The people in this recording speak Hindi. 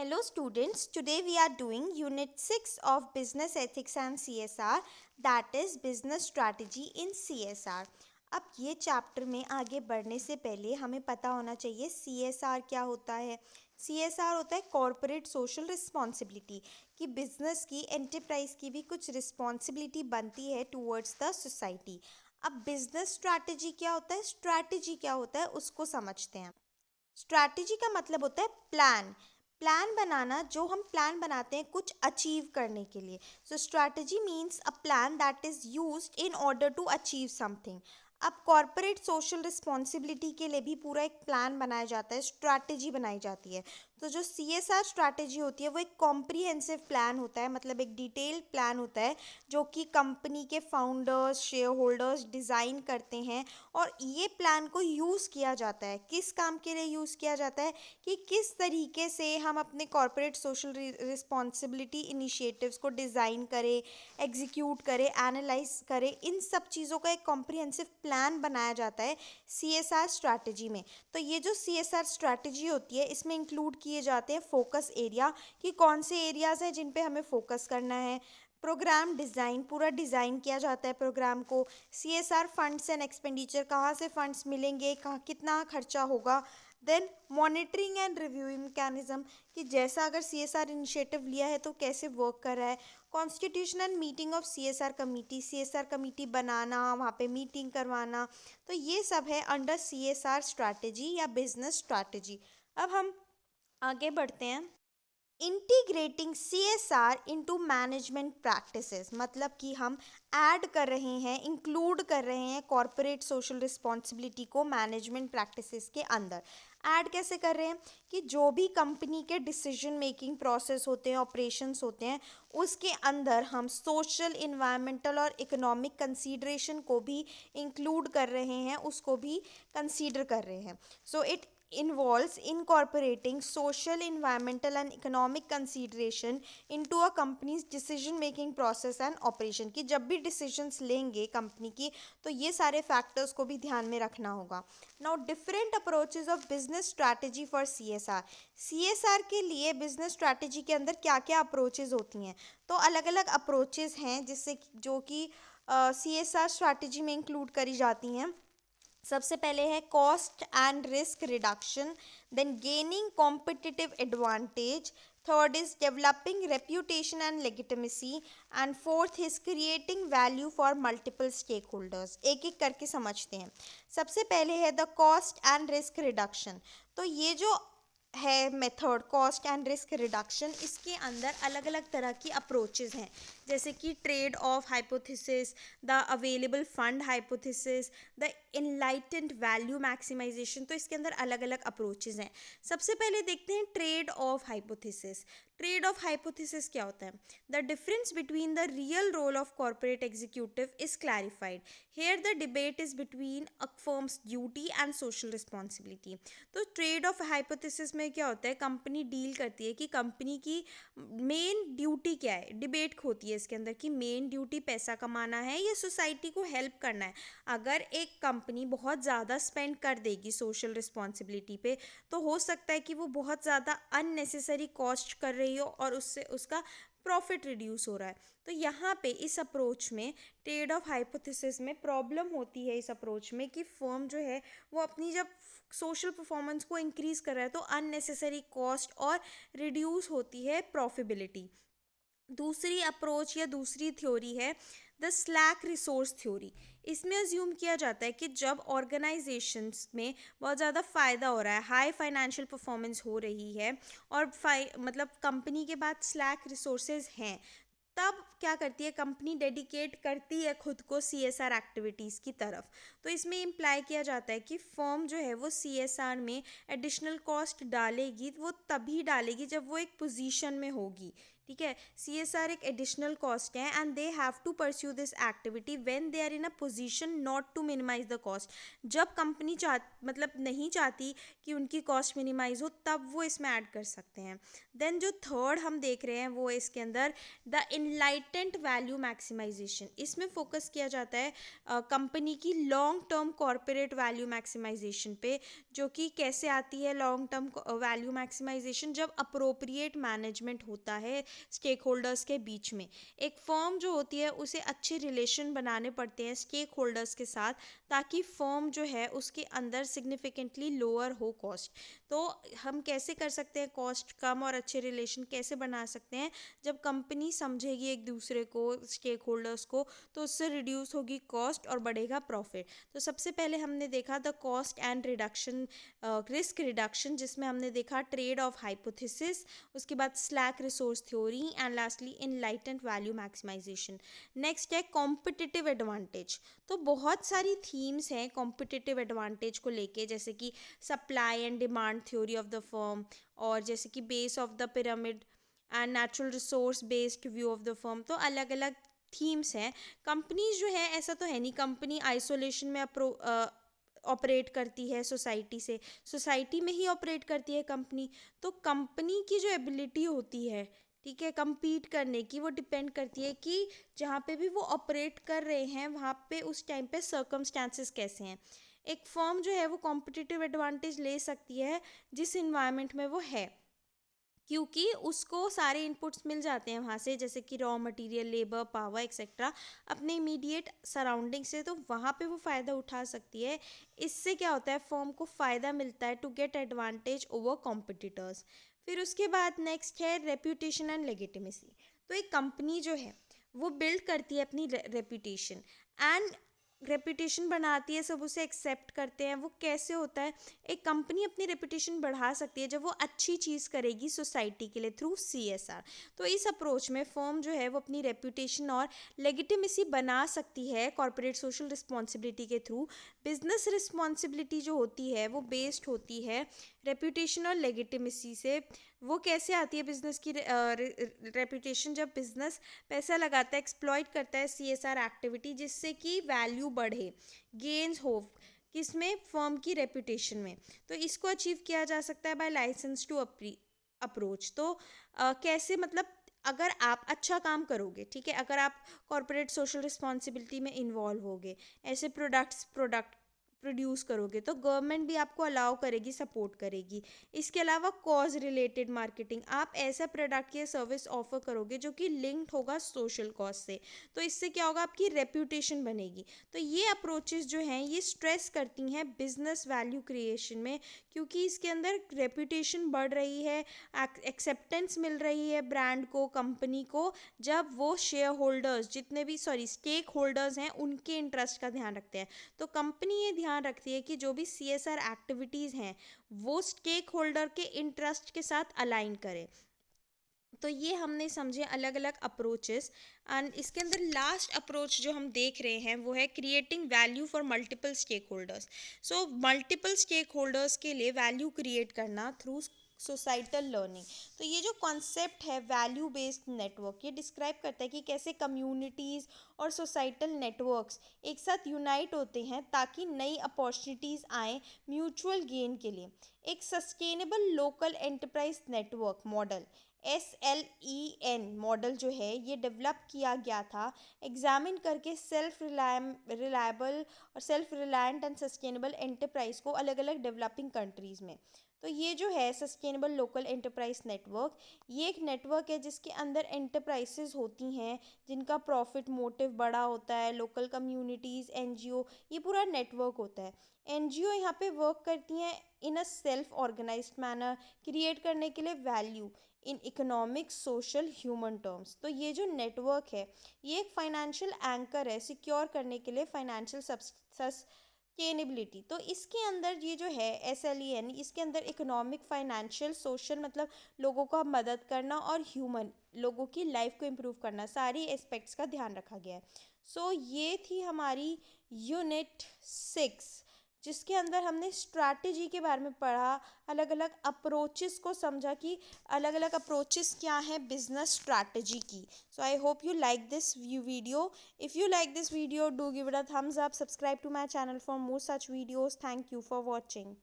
Hello students, today we are doing Unit 6 of Business Ethics and CSR, that is Business Strategy in CSR। अब ये चैप्टर में आगे बढ़ने से पहले हमें पता होना चाहिए CSR क्या होता है। CSR होता है कॉरपोरेट सोशल रिस्पॉन्सिबिलिटी, कि बिजनेस की एंटरप्राइज की भी कुछ रिस्पॉन्सिबिलिटी बनती है टूवर्ड्स द सोसाइटी। अब बिजनेस स्ट्रैटेजी क्या होता है, स्ट्रैटेजी क्या होता है उसको समझते हैं। स्ट्रैटेजी का मतलब होता है प्लान। प्लान बनाना, जो हम प्लान बनाते हैं कुछ अचीव करने के लिए। So strategy means a plan that is used in order to achieve something. अब कॉरपोरेट सोशल रिस्पॉन्सिबिलिटी के लिए भी पूरा एक प्लान बनाया जाता है, स्ट्रैटेजी बनाई जाती है। तो जो CSR स्ट्रैटेजी होती है वो एक कॉम्प्रिहेंसिव प्लान होता है, मतलब एक डिटेल्ड प्लान होता है जो कि कंपनी के फाउंडर्स, शेयर होल्डर्स डिज़ाइन करते हैं। और ये प्लान को यूज़ किया जाता है, किस काम के लिए यूज़ किया जाता है, कि किस तरीके से हम अपने कॉरपोरेट सोशल रिस्पॉन्सिबिलिटी इनिशिएटिव्स को डिज़ाइन करें, एग्जीक्यूट करें, एनालाइज करें। इन सब चीज़ों का एक कॉम्प्रिहेंसिव प्लान बनाया जाता है CSR स्ट्रैटेजी में। तो ये जो CSR स्ट्रैटेजी होती है इसमें इंक्लूड किए जाते हैं फोकस एरिया, कि कौन से एरियाज़ हैं जिन पे हमें फोकस करना है। प्रोग्राम डिज़ाइन, पूरा डिज़ाइन किया जाता है प्रोग्राम को। CSR फंड्स एंड एक्सपेंडिचर, कहाँ से फंड्स मिलेंगे, कहाँ कितना खर्चा होगा। Then monitoring and reviewing mechanism, कि जैसा अगर CSR इनिशिएटिव लिया है तो कैसे वर्क कर रहा है। Constitutional meeting of CSR committee, CSR committee बनाना, वहाँ पे मीटिंग करवाना। तो ये सब है अंडर CSR स्ट्रैटेजी या बिजनेस स्ट्रैटेजी। अब हम आगे बढ़ते हैं। Integrating CSR into management practices, मतलब कि हम ऐड कर रहे हैं, इंक्लूड कर रहे हैं कॉरपोरेट सोशल रिस्पॉन्सिबिलिटी को मैनेजमेंट प्रैक्टिसेस के अंदर। ऐड कैसे कर रहे हैं, कि जो भी कंपनी के डिसीजन मेकिंग प्रोसेस होते हैं, ऑपरेशंस होते हैं, उसके अंदर हम सोशल, इन्वायरमेंटल और इकोनॉमिक कंसीडरेशन को भी इंक्लूड कर रहे हैं, उसको भी कंसीडर कर रहे हैं। So it involves incorporating social, environmental and economic consideration into a company's decision making process and operation, कि जब भी decisions लेंगे कंपनी की तो ये सारे फैक्टर्स को भी ध्यान में रखना होगा। Now different approaches of business strategy for CSR के लिए बिजनेस स्ट्रैटेजी के अंदर क्या क्या अप्रोचेज होती हैं, तो अलग अलग अप्रोचेज हैं जिससे जो कि CSR स्ट्रैटेजी में इंक्लूड करी जाती हैं। सबसे पहले है cost and risk reduction, then gaining competitive advantage, third is developing reputation and legitimacy, and fourth is creating value for multiple stake holders. एक एक करके समझते हैं। सबसे पहले है the cost and risk reduction. तो ये जो है method cost and risk reduction, इसके अंदर अलग अलग तरह की अप्रोचेस हैं, जैसे कि trade off hypothesis, the available fund hypothesis, the enlightened value maximization. तो इसके अंदर अलग अलग अप्रोचेस हैं। सबसे पहले देखते हैं trade off hypothesis. Trade off hypothesis क्या होता है, the difference between the real role of corporate executive is clarified. Here the debate is between a firm's duty and social responsibility. तो ट्रेड ऑफ हाइपोथेसिस में क्या होता है, कंपनी डील करती है कि कंपनी की मेन ड्यूटी क्या है, डिबेट होती है इसके अंदर कि मेन ड्यूटी पैसा कमाना है या सोसाइटी को हेल्प करना है। अगर एक कंपनी बहुत ज़्यादा स्पेंड कर देगी सोशल रिस्पॉन्सिबिलिटी पे, तो हो सकता है कि वो बहुत ज़्यादा अननेसेसरी कॉस्ट कर रही हो और उससे उसका प्रॉफिट रिड्यूस हो रहा है। तो यहाँ पे इस अप्रोच में, ट्रेड ऑफ हाइपोथेसिस में प्रॉब्लम होती है इस अप्रोच में, कि फर्म जो है वो अपनी जब सोशल परफॉर्मेंस को इंक्रीज कर रहा है तो अननेसेसरी कॉस्ट और रिड्यूस होती है प्रॉफिबिलिटी। दूसरी अप्रोच या दूसरी थ्योरी है द स्लैक रिसोर्स थ्योरी। इसमें अज्यूम किया जाता है कि जब ऑर्गेनाइजेशंस में बहुत ज़्यादा फ़ायदा हो रहा है, हाई फाइनेंशियल परफॉर्मेंस हो रही है, और मतलब कंपनी के पास स्लैक रिसोर्सेज हैं, तब क्या करती है कंपनी, डेडिकेट करती है खुद को CSR एक्टिविटीज़ की तरफ। तो इसमें इम्प्लाई किया जाता है कि फर्म जो है वो CSR में एडिशनल कॉस्ट डालेगी, वो तभी डालेगी जब वो एक पोजीशन में होगी, ठीक है। CSR एक एडिशनल कॉस्ट है and they have to pursue this activity when they are in a position not to minimize the cost. जब कंपनी मतलब नहीं चाहती कि उनकी कॉस्ट मिनिमाइज हो तब वो इसमें ऐड कर सकते हैं। देन जो थर्ड हम देख रहे हैं वो है इसके अंदर द इनलाइटेंट वैल्यू मैक्सिमाइजेशन। इसमें फोकस किया जाता है कंपनी की long term corporate value maximization पे, जो कि कैसे आती है लॉन्ग टर्म वैल्यू मैक्सिमाइजेशन, जब अप्रोप्रिएट मैनेजमेंट होता है स्टेक होल्डर्स के बीच में। एक फर्म जो होती है उसे अच्छे रिलेशन बनाने पड़ते हैं स्टेक होल्डर्स के साथ, ताकि फर्म जो है उसके अंदर सिग्निफिकेंटली लोअर हो कॉस्ट। तो हम कैसे कर सकते हैं कॉस्ट कम और अच्छे रिलेशन कैसे बना सकते हैं? जब कंपनी समझेगी एक दूसरे को, स्टेक होल्डर्स को, तो उससे रिड्यूस होगी कॉस्ट और बढ़ेगा प्रॉफिट। तो सबसे पहले हमने देखा the cost and reduction, risk reduction, जिसमें हमने देखा ट्रेड ऑफ हाइपोथेसिस, उसके बाद slack resource theory and lastly enlightened value maximisation. Next है कॉम्पिटिटिव एडवांटेज। तो बहुत सारी थीम्स हैं कॉम्पिटिटिव एडवांटेज को लेके, जैसे कि supply and demand theory of the firm, और जैसे कि base of the pyramid and natural resource based view of the firm. तो अलग अलग थीम्स हैं। कंपनीज जो है, ऐसा तो है नहीं कंपनी आइसोलेशन में ऑपरेट करती है सोसाइटी से, सोसाइटी में ही ऑपरेट करती है कंपनी। तो कंपनी की जो एबिलिटी होती है, ठीक है, compete करने की, वो डिपेंड करती है कि जहाँ पे भी वो ऑपरेट कर रहे हैं वहाँ पे उस टाइम पे सर्कमस्टांसेस कैसे हैं। एक फर्म जो है वो कॉम्पिटिटिव एडवांटेज ले सकती है जिस इन्वायरमेंट में वो है, क्योंकि उसको सारे इनपुट्स मिल जाते हैं वहाँ से, जैसे कि raw material, labour, power etcetera, अपने इमीडिएट सराउंडिंग से, तो वहाँ पे वो फ़ायदा उठा सकती है। इससे क्या होता है, फर्म को फ़ायदा मिलता है to get advantage over competitors. फिर उसके बाद नेक्स्ट है रेप्यूटेशन एंड लेगिटिमेसी। तो एक कंपनी जो है वो बिल्ड करती है अपनी रेप्यूटेशन, एंड रेपुटेशन बनाती है, सब उसे एक्सेप्ट करते हैं। वो कैसे होता है, एक कंपनी अपनी रेपुटेशन बढ़ा सकती है जब वो अच्छी चीज़ करेगी सोसाइटी के लिए थ्रू CSR। तो इस अप्रोच में फर्म जो है वो अपनी रेपुटेशन और लेगिटिमेसी बना सकती है कॉर्पोरेट सोशल रिस्पॉन्सिबिलिटी के थ्रू। बिजनेस रिस्पॉन्सिबिलिटी जो होती है वो बेस्ड होती है रेपुटेशन और लेगिटिमेसी से। वो कैसे आती है बिजनेस की रेपुटेशन, जब बिजनेस पैसा लगाता है, एक्सप्लॉइट करता है CSR एक्टिविटी, जिससे कि वैल्यू बढ़े, गेन्स हो किसमें, फर्म की रेपुटेशन में। तो इसको अचीव किया जा सकता है बाय लाइसेंस टू अप्रोच। तो कैसे, मतलब अगर आप अच्छा काम करोगे, ठीक है, अगर आप कॉर्पोरेट सोशल रिस्पॉन्सिबिलिटी में इन्वॉल्व होगे, ऐसे प्रोडक्ट प्रोड्यूस करोगे, तो गवर्नमेंट भी आपको अलाउ करेगी, सपोर्ट करेगी। इसके अलावा कॉज रिलेटेड मार्केटिंग, आप ऐसा प्रोडक्ट या सर्विस ऑफर करोगे जो कि लिंक्ड होगा सोशल कॉज से, तो इससे क्या होगा, आपकी रेप्यूटेशन बनेगी। तो ये अप्रोचेस जो हैं ये स्ट्रेस करती हैं बिजनेस वैल्यू क्रिएशन में, क्योंकि इसके अंदर रेप्यूटेशन बढ़ रही है, एक्सेप्टेंस मिल रही है ब्रांड को, कंपनी को, जब वो शेयर होल्डर्स, जितने भी स्टेक होल्डर्स हैं, उनके इंटरेस्ट का ध्यान रखते हैं। तो कंपनी ये ध्यान रखती है कि जो भी CSR एक्टिविटीज़ हैं वो स्टेक होल्डर के इंटरेस्ट के साथ अलाइन करें। तो ये हमने समझे अलग अलग अप्रोचेस, एंड इसके अंदर लास्ट अप्रोच जो हम देख रहे हैं वो है creating value for multiple stake holders. So multiple stake holders के लिए वैल्यू क्रिएट करना थ्रू सोसाइटल लर्निंग। तो ये जो कॉन्सेप्ट है वैल्यू बेस्ड नेटवर्क, ये डिस्क्राइब करता है कि कैसे कम्युनिटीज़ और सोसाइटल नेटवर्क्स एक साथ यूनाइट होते हैं ताकि नई अपॉर्चुनिटीज़ आएँ म्यूचुअल गेन के लिए। एक sustainable local enterprise network model, SLEN model जो है ये डेवलप किया गया था, एग्जामिन करके सेल्फ रिलायबल और self reliant and sustainable enterprise को अलग अलग डेवलपिंग कंट्रीज़ में। तो ये जो है सस्टेनेबल लोकल एंटरप्राइज नेटवर्क, ये एक नेटवर्क है जिसके अंदर एंटरप्राइजेज होती हैं जिनका प्रॉफिट मोटिव बड़ा होता है, लोकल कम्युनिटीज़, NGO, ये पूरा नेटवर्क होता है। NGO यहाँ पे वर्क करती हैं in a self organised manner, create करने के लिए value in economic, social, human terms. तो ये जो नेटवर्क है ये एक फाइनेंशियल एंकर है सिक्योर करने के लिए फाइनेंशियल सस्टेनेबिलिटी। तो इसके अंदर ये जो है SLEN, इसके अंदर इकोनॉमिक, फाइनेंशियल, सोशल, मतलब लोगों का मदद करना, और ह्यूमन, लोगों की लाइफ को इम्प्रूव करना, सारी एस्पेक्ट्स का ध्यान रखा गया है। सो ये थी हमारी यूनिट 6 जिसके अंदर हमने स्ट्रैटेजी के बारे में पढ़ा, अलग अलग अप्रोचेस को समझा कि अलग अलग अप्रोचेस क्या हैं बिजनेस स्ट्रैटेजी की। So I hope you like this video. If you like this video, do give it a thumbs up. Subscribe to my channel for more such videos. Thank you for watching.